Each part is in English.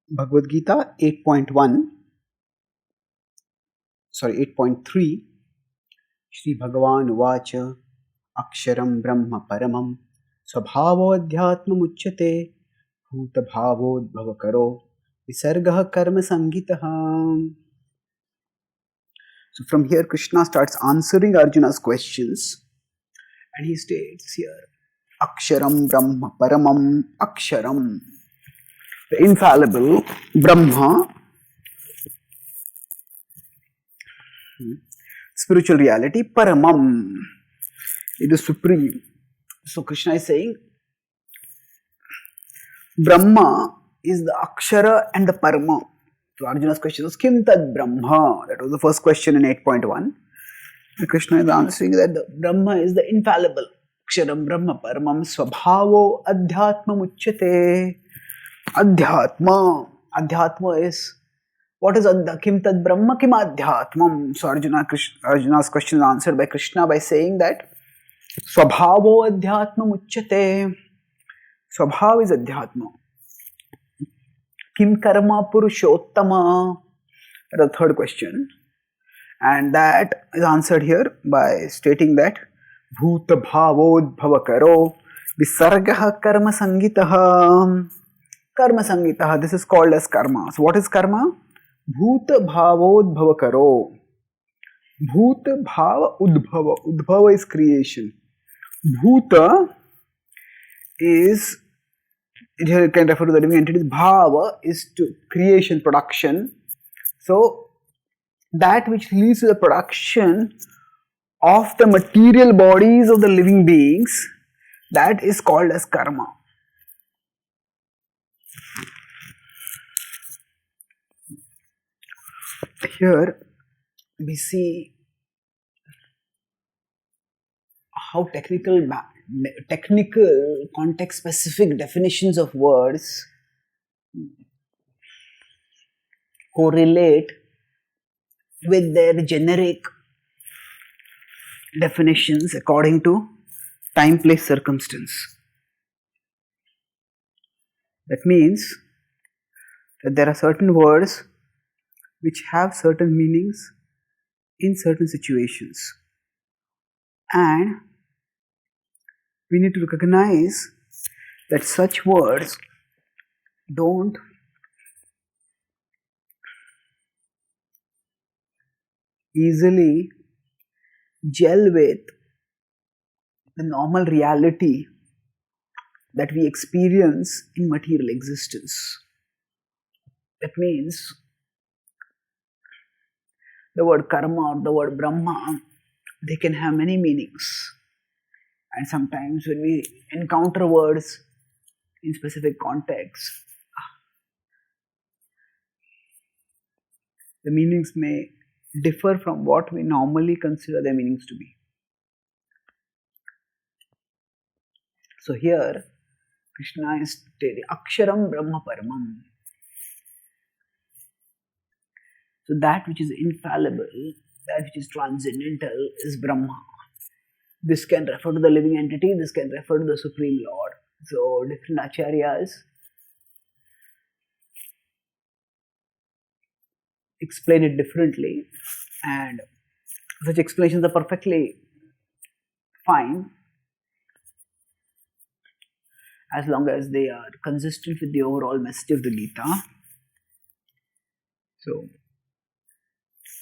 Bhagavad Gita 8.3 Shri Bhagavan Uvacha Aksharam Brahma Paramam Swabhavoadhyatmam Uchyate Bhuta Bhavodbhavakaro Visargah Karma Sangitah. So from here Krishna starts answering Arjuna's questions and he states here Aksharam Brahma Paramam Aksharam, the infallible Brahma, spiritual reality, Paramam, it is supreme. So Krishna is saying Brahma is the Akshara and the Parama. So Arjuna's question was Kim Tad Brahma? That was the first question in 8.1. And Krishna is answering that the Brahma is the infallible. Aksharam Brahma Paramam Swabhavo Adhyatmam Uchyate. Adhyatma. Adhyatma is, what is Kim Tad Brahma Kim Adhyatmam? So Arjuna's question is answered by Krishna by saying that Swabhavo Adhyatmam Uchyate. Swabhav is Adhyatma. Kim Karma Purushottama? The third question. And that is answered here by stating that Bhuta Bhavodbhavakaro Visargaha Karma Sangitaha. Karma Sangitaha, this is called as karma. So what is karma? Bhuta Bhavodbhavakaro. Bhuta Bhava Udbhava. Udbhava is creation. Bhuta is, here it can refer to the living entities. Bhava is to creation, production. So that which leads to the production of the material bodies of the living beings, that is called as karma. Here we see how technical context specific definitions of words correlate with their generic definitions according to time, place, circumstance. That means that there are certain words which have certain meanings in certain situations, and we need to recognize that such words don't easily gel with the normal reality that we experience in material existence. That means the word karma or the word Brahma, they can have many meanings. And sometimes when we encounter words in specific contexts, the meanings may differ from what we normally consider their meanings to be. So here, Krishna is stating Aksharam Brahma Paramam. So that which is infallible, that which is transcendental is Brahma. This can refer to the living entity, this can refer to the Supreme Lord. So different acharyas explain it differently, and such explanations are perfectly fine as long as they are consistent with the overall message of the Gita. So,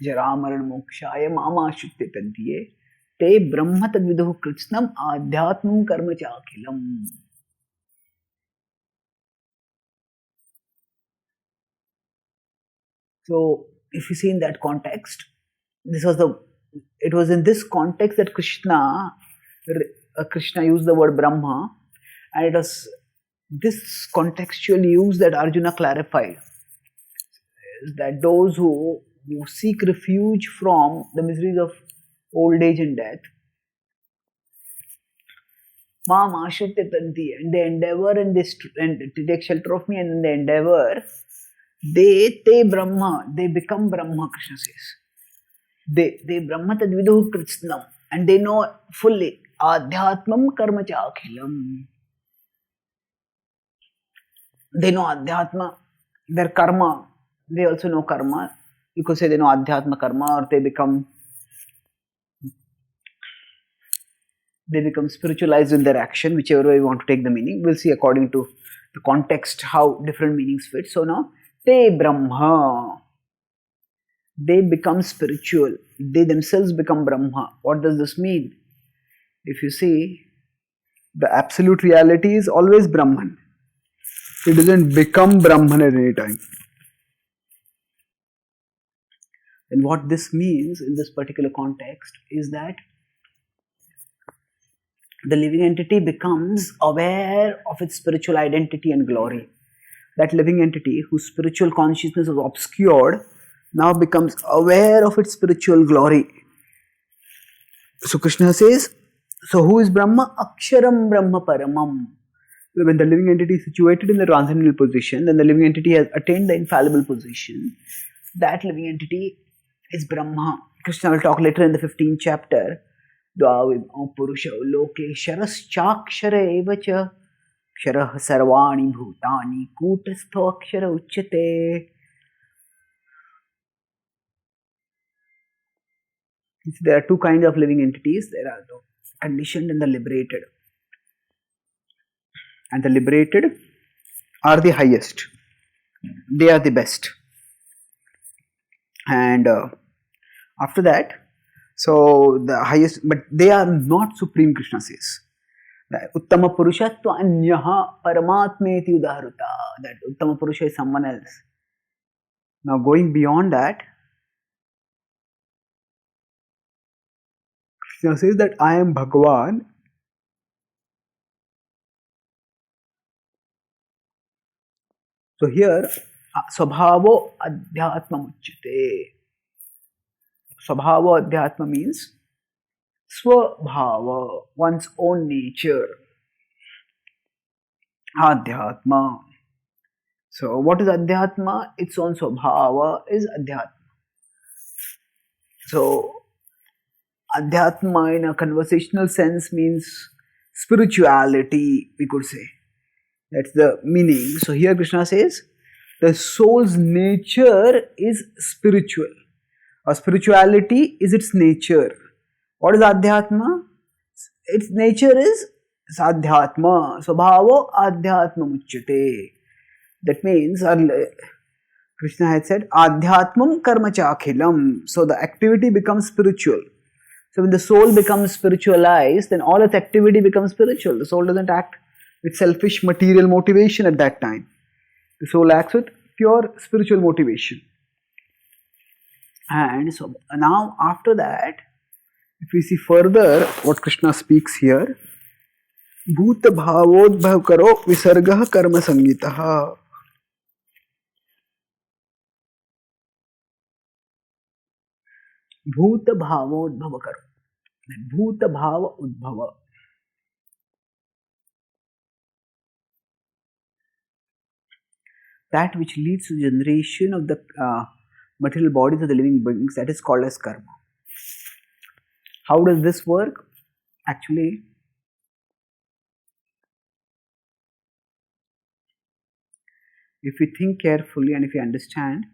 Jaramaran Mokshaya Mama Shukti Tantiye Te Brahma Tadviduhu Kritsnam Adhyatmam Karma Chakilam. So, if you see in that context, it was in this context that Krishna used the word Brahma, and it was this contextual use that Arjuna clarified, that those who seek refuge from the miseries of old age and death, Mam Ashritya Tanti, and they endeavor and to take shelter of me, and in the endeavor, te Brahma, they become Brahma, Krishna says. They Brahma Tadviduhu Kritsnam, and they know fully Adhyatmam Karma Chakhilam. They know Adhyatma, their karma, they also know karma. You could say they know adhyatma karma, or they become spiritualized in their action, whichever way you want to take the meaning. We'll see according to the context how different meanings fit. So now, te Brahma, they become spiritual. They themselves become Brahma. What does this mean? If you see, the absolute reality is always Brahman. It doesn't become Brahman at any time. And what this means in this particular context is that the living entity becomes aware of its spiritual identity and glory. That living entity whose spiritual consciousness was obscured now becomes aware of its spiritual glory. So Krishna says, so who is Brahma? Aksharam Brahma Paramam. When the living entity is situated in the transcendental position, then the living entity has attained the infallible position. That living entity is Brahma. Krishna will talk later in the 15th chapter. Dvavim Purusha Loke Sharaschakshara Evacha Kshara Sarvani Bhutani Kutastha Akshara Uchyate. There are two kinds of living entities. There are the conditioned and the liberated. And the liberated are the highest. They are the best. And after that, so the highest, but they are not supreme, Krishna says. Uttama Purushatva Anyaha Paramatmeti Udaharuta. That Uttama Purusha is someone else. Now going beyond that, Krishna says that I am Bhagavan. So here, Swabhavo Adhyatma Muchyate. Swabhava Adhyatma means Swabhava, one's own nature. Adhyatma. So what is Adhyatma? Its own Swabhava is Adhyatma. So Adhyatma in a conversational sense means spirituality, we could say. That's the meaning. So here Krishna says the soul's nature is spiritual. Or spirituality is its nature. What is Adhyatma? Its nature is Sadhyatma. Swabhavo Adhyatma Muchyate. That means Krishna had said Adhyatmam Karma Chakhilam. So the activity becomes spiritual. So when the soul becomes spiritualized, then all its activity becomes spiritual. The soul doesn't act with selfish material motivation at that time. The soul acts with pure spiritual motivation. And so now after that, if we see further what Krishna speaks here, Bhuta Bhavodbhav Karo Visargah Karma Sangitaha. Bhuta Bhavodbhav Karo. Bhuta Bhava Udbhava. That which leads to generation of the material bodies of the living beings, that is called as karma. How does this work? Actually, if we think carefully and if we understand,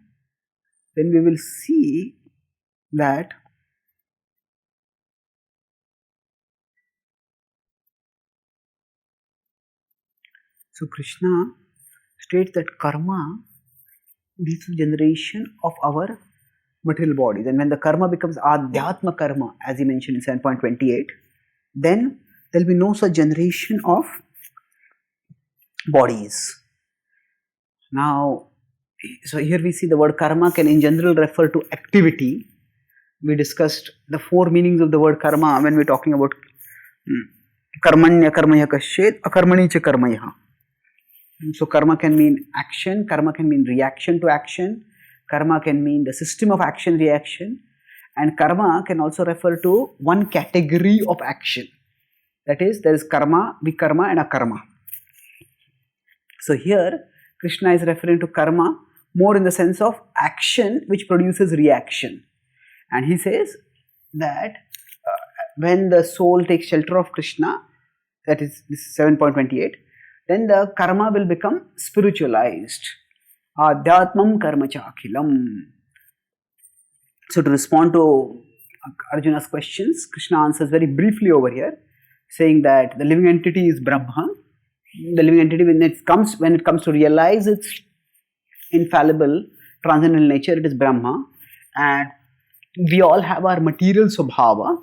then we will see that so Krishna states that karma leads to generation of our material bodies. And when the karma becomes Adhyatma karma, as he mentioned in 7.28, then there will be no such generation of bodies. Now, so here we see the word karma can in general refer to activity. We discussed the four meanings of the word karma when we are talking about karmanya karmaya kashyet, akarmani cha karmaya. So karma can mean action, karma can mean reaction to action, karma can mean the system of action reaction, and karma can also refer to one category of action. That is, there is karma, vikarma and akarma. So here Krishna is referring to karma more in the sense of action which produces reaction. And he says that when the soul takes shelter of Krishna, that is this 7.28, then the karma will become spiritualized. Adhyatmam karma cha akhilam. So to respond to Arjuna's questions, Krishna answers very briefly over here, saying that the living entity is Brahma. The living entity, when it comes to realize its infallible transcendental nature, it is Brahma, and we all have our material swabhava,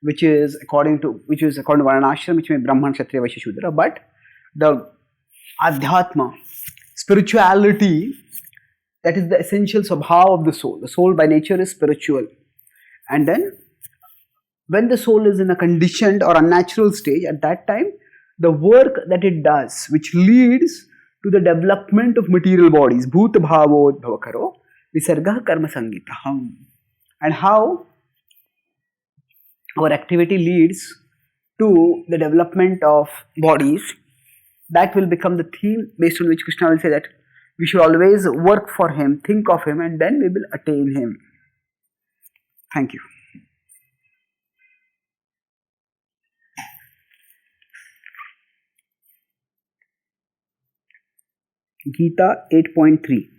which is according to Varnashram, which means Brahman, Kshatriya, Vaishya, Shudra. But the Adhyatma, spirituality, that is the essential swabhava of the soul. The soul by nature is spiritual. And then when the soul is in a conditioned or unnatural stage, at that time, the work that it does, which leads to the development of material bodies, bhuta bhavod bhavakaro, visarga karma sangitaham. And how our activity leads to the development of bodies, that will become the theme based on which Krishna will say that we should always work for him, think of him, and then we will attain him. Thank you. Gita 8.3